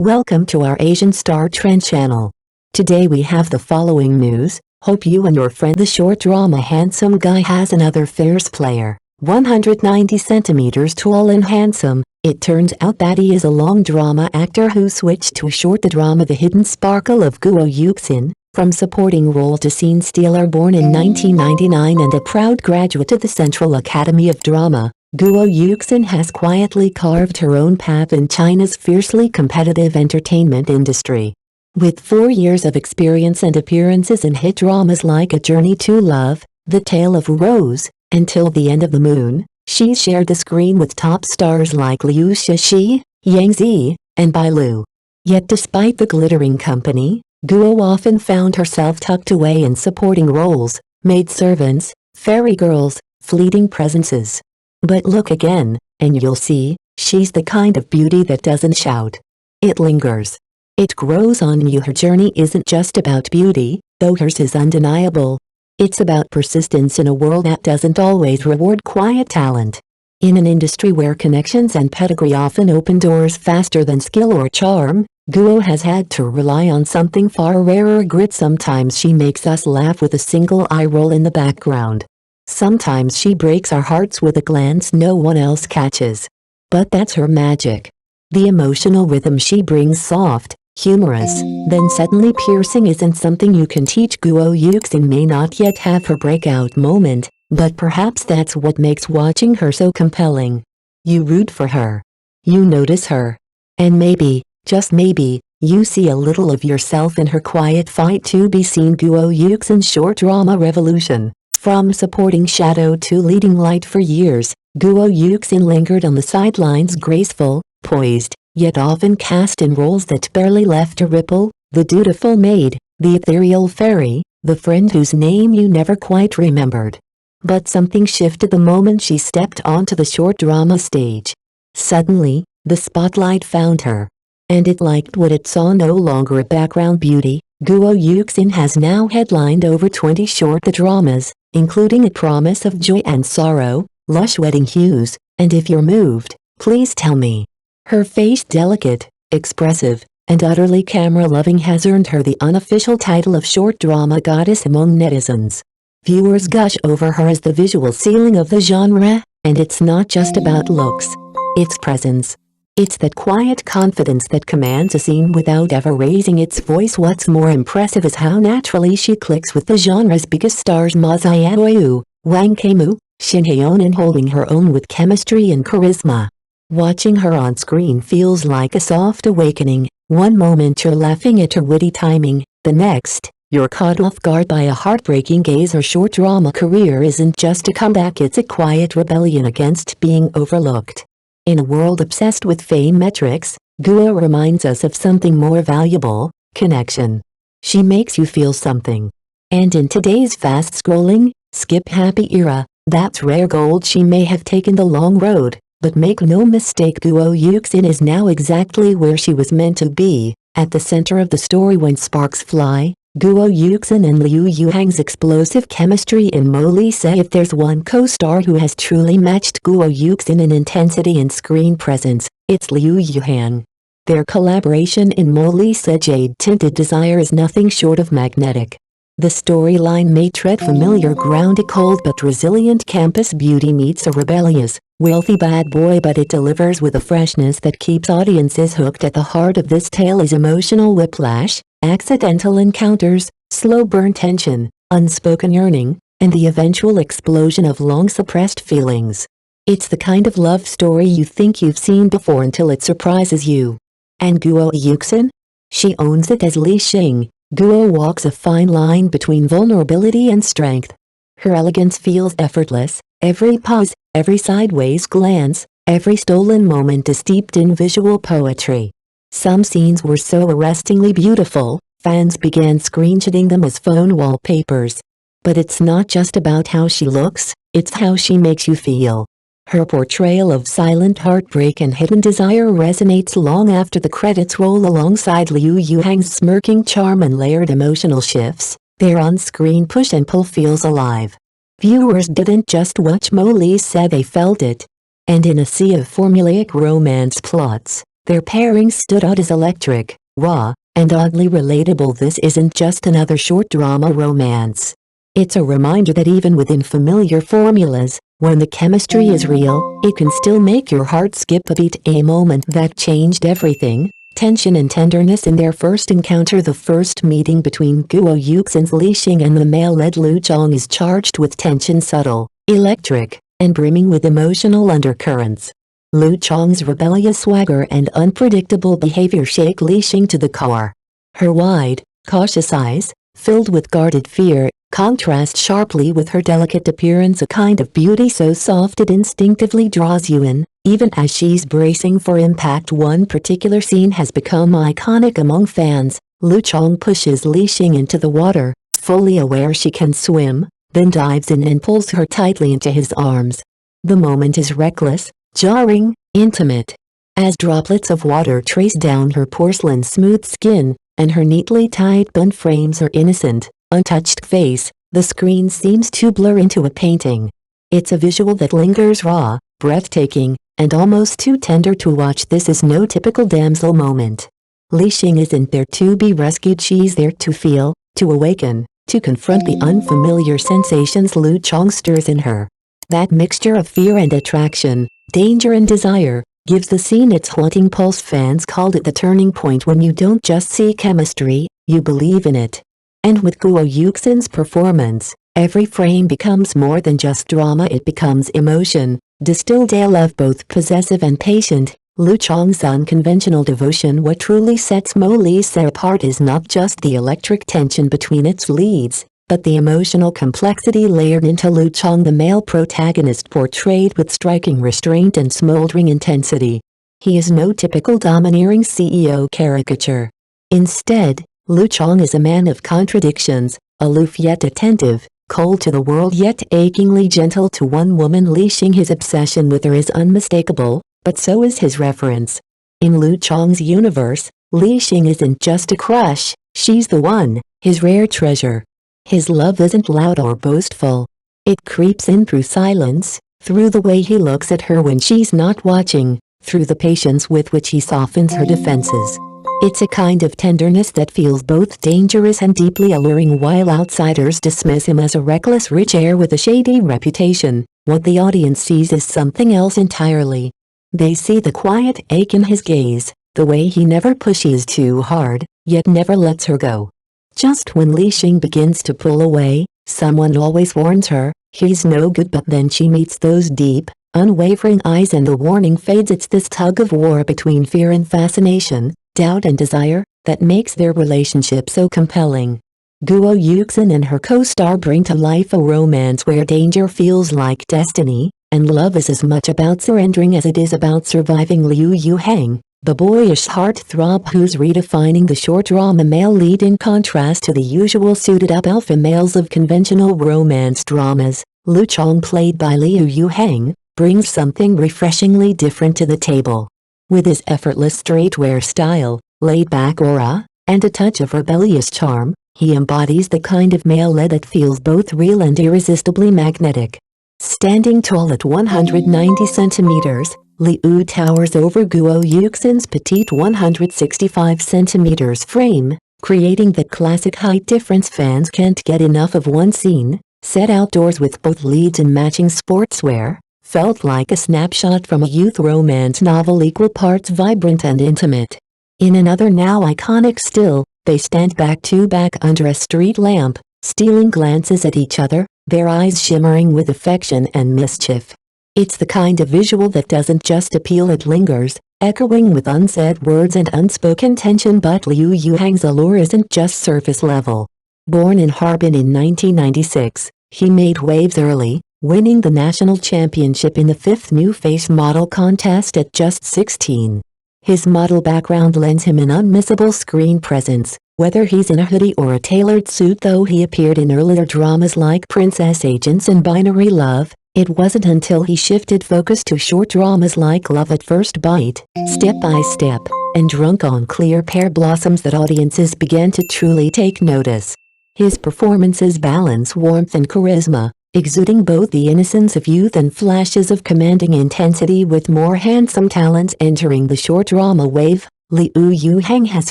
Welcome to our Asian Star Trend channel. Today we have the following news. Hope you and your friend the short drama handsome guy has another fierce player. 190 centimeters tall and handsome. It turns out that he is a long drama actor who switched to short the drama The Hidden Sparkle of Guo Yuxin, from supporting role to scene stealer born in 1999 and a proud graduate of the Central Academy of Drama. Guo Yuxin has quietly carved her own path in China's fiercely competitive entertainment industry. With 4 years of experience and appearances in hit dramas like A Journey to Love, The Tale of Rose, and Till the End of the Moon, she's shared the screen with top stars like Liu Yuhang, Yang Zi, and Bai Lu. Yet despite the glittering company, Guo often found herself tucked away in supporting roles, maidservants, fairy girls, fleeting presences. But look again, and you'll see, she's the kind of beauty that doesn't shout. It lingers. It grows on you. Her journey isn't just about beauty, though hers is undeniable. It's about persistence in a world that doesn't always reward quiet talent. In an industry where connections and pedigree often open doors faster than skill or charm, Guo has had to rely on something far rarer: grit. Sometimes she makes us laugh with a single eye roll in the background. Sometimes she breaks our hearts with a glance no one else catches. But that's her magic. The emotional rhythm she brings, soft, humorous, then suddenly piercing, isn't something you can teach. Guo Yuxin may not yet have her breakout moment, but perhaps that's what makes watching her so compelling. You root for her. You notice her. And maybe, just maybe, you see a little of yourself in her quiet fight to be seen. Guo Yuxin's short drama revolution. From supporting shadow to leading light for years, Guo Yuxin lingered on the sidelines, graceful, poised, yet often cast in roles that barely left a ripple: the dutiful maid, the ethereal fairy, the friend whose name you never quite remembered. But something shifted the moment she stepped onto the short drama stage. Suddenly, the spotlight found her. And it liked what it saw: no longer a background beauty. Guo Yuxin has now headlined over 20 short dramas, including A Promise of Joy and Sorrow, Lush Wedding Hues, and If You're Moved, Please Tell Me. Her face, delicate, expressive, and utterly camera-loving, has earned her the unofficial title of short drama goddess among netizens. Viewers gush over her as the visual ceiling of the genre, and it's not just about looks. It's presence. It's that quiet confidence that commands a scene without ever raising its voice. What's more impressive is how naturally she clicks with the genre's biggest stars: Ma Xiaoyu, Wang Keimu, Shin Haeyeon, holding her own with chemistry and charisma. Watching her on screen feels like a soft awakening. One moment you're laughing at her witty timing, the next, you're caught off guard by a heartbreaking gaze. Her short drama career isn't just a comeback, it's a quiet rebellion against being overlooked. In a world obsessed with fame metrics, Guo reminds us of something more valuable: connection. She makes you feel something. And in today's fast-scrolling, skip-happy era, that's rare gold. She may have taken the long road, but make no mistake, Guo Yuxin is now exactly where she was meant to be, at the center of the story. When sparks fly, Guo Yuxin and Liu Yu Hang's explosive chemistry in Molissa. If there's one co-star who has truly matched Guo Yuxin in intensity and screen presence, it's Liu Yu Hang. Their collaboration in Molissa Jade-Tinted Desire is nothing short of magnetic. The storyline may tread familiar ground: a cold but resilient campus beauty meets a rebellious, wealthy bad boy, but it delivers with a freshness that keeps audiences hooked. At the heart of this tale is emotional whiplash, accidental encounters, slow burn tension, unspoken yearning, and the eventual explosion of long-suppressed feelings. It's the kind of love story you think you've seen before until it surprises you. And Guo Yuxin? She owns it as Li Xing. Guo walks a fine line between vulnerability and strength. Her elegance feels effortless. Every pause, every sideways glance, every stolen moment is steeped in visual poetry. Some scenes were so arrestingly beautiful, fans began screenshotting them as phone wallpapers. But it's not just about how she looks, it's how she makes you feel. Her portrayal of silent heartbreak and hidden desire resonates long after the credits roll. Alongside Liu Yu Hang's smirking charm and layered emotional shifts, their on-screen push and pull feels alive. Viewers didn't just watch Molissa, they felt it. And in a sea of formulaic romance plots, Their pairing stood out as electric, raw, and oddly relatable. This isn't just another short drama romance. It's a reminder that even within familiar formulas, when the chemistry is real, it can still make your heart skip a beat. A moment that changed everything. Tension and tenderness in their first encounter. The first meeting between Guo Yuxin's Li Xing and the male-led Liu Zhang is charged with tension, subtle, electric, and brimming with emotional undercurrents. Liu Zhang's rebellious swagger and unpredictable behavior shake Li Xing to the core. Her wide, cautious eyes, filled with guarded fear, contrast sharply with her delicate appearance, a kind of beauty so soft it instinctively draws you in, even as she's bracing for impact. One particular scene has become iconic among fans. Liu Zhang pushes Li Xing into the water, fully aware she can swim, then dives in and pulls her tightly into his arms. The moment is reckless, jarring, intimate. As droplets of water trace down her porcelain-smooth skin, and her neatly tied bun frames her innocent, untouched face, the screen seems to blur into a painting. It's a visual that lingers, raw, breathtaking, and almost too tender to watch. This is no typical damsel moment. Li Xing isn't there to be rescued, she's there to feel, to awaken, to confront the unfamiliar sensations Liu Zhang stirs in her. That mixture of fear and attraction, danger and desire, gives the scene its haunting pulse. Fans called it the turning point when you don't just see chemistry, you believe in it. And with Guo Yuxin's performance, every frame becomes more than just drama, it becomes emotion, distilled a love both possessive and patient. Liu Zhang's unconventional devotion. What truly sets Molissa apart is not just the electric tension between its leads, but the emotional complexity layered into Liu Zhang, the male protagonist portrayed with striking restraint and smoldering intensity. He is no typical domineering CEO caricature. Instead, Liu Zhang is a man of contradictions, aloof yet attentive, cold to the world yet achingly gentle to one woman. Li Xing, his obsession with her is unmistakable, but so is his reverence. In Liu Zhang's universe, Li Xing isn't just a crush, she's the one, his rare treasure. His love isn't loud or boastful. It creeps in through silence, through the way he looks at her when she's not watching, through the patience with which he softens her defenses. It's a kind of tenderness that feels both dangerous and deeply alluring. While outsiders dismiss him as a reckless rich heir with a shady reputation, what the audience sees is something else entirely. They see the quiet ache in his gaze, the way he never pushes too hard, yet never lets her go. Just when Li Xing begins to pull away, someone always warns her, he's no good, but then she meets those deep, unwavering eyes and the warning fades. It's this tug of war between fear and fascination, doubt and desire, that makes their relationship so compelling. Guo Yuxin and her co-star bring to life a romance where danger feels like destiny, and love is as much about surrendering as it is about surviving. Liu Yu Hang, the boyish heartthrob who's redefining the short drama male lead in contrast to the usual suited-up alpha males of conventional romance dramas. Liu Zhang, played by Liu Yu Hang, brings something refreshingly different to the table. With his effortless streetwear style, laid-back aura, and a touch of rebellious charm, he embodies the kind of male-led that feels both real and irresistibly magnetic. Standing tall at 190 centimeters, Liu towers over Guo Yuxin's petite 165 centimeters frame, creating that classic height difference fans can't get enough of. One scene, set outdoors with both leads in matching sportswear, felt like a snapshot from a youth romance novel, equal parts vibrant and intimate. In another, now iconic still, they stand back to back under a street lamp, stealing glances at each other, their eyes shimmering with affection and mischief. It's the kind of visual that doesn't just appeal, it lingers, echoing with unsaid words and unspoken tension. But Liu Yu Hang's allure isn't just surface level. Born in Harbin in 1996, he made waves early, winning the national championship in the 5th New Face model contest at just 16. His model background lends him an unmissable screen presence, whether he's in a hoodie or a tailored suit. Though he appeared in earlier dramas like Princess Agents and Binary Love, it wasn't until he shifted focus to short dramas like Love at First Bite, Step by Step, and Drunk on Clear Pear Blossoms that audiences began to truly take notice. His performances balance warmth and charisma, exuding both the innocence of youth and flashes of commanding intensity. With more handsome talents entering the short drama wave, Liu Yuhang has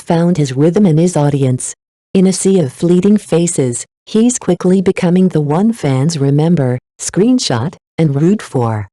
found his rhythm and his audience. In a sea of fleeting faces, he's quickly becoming the one fans remember, screenshot, and root for.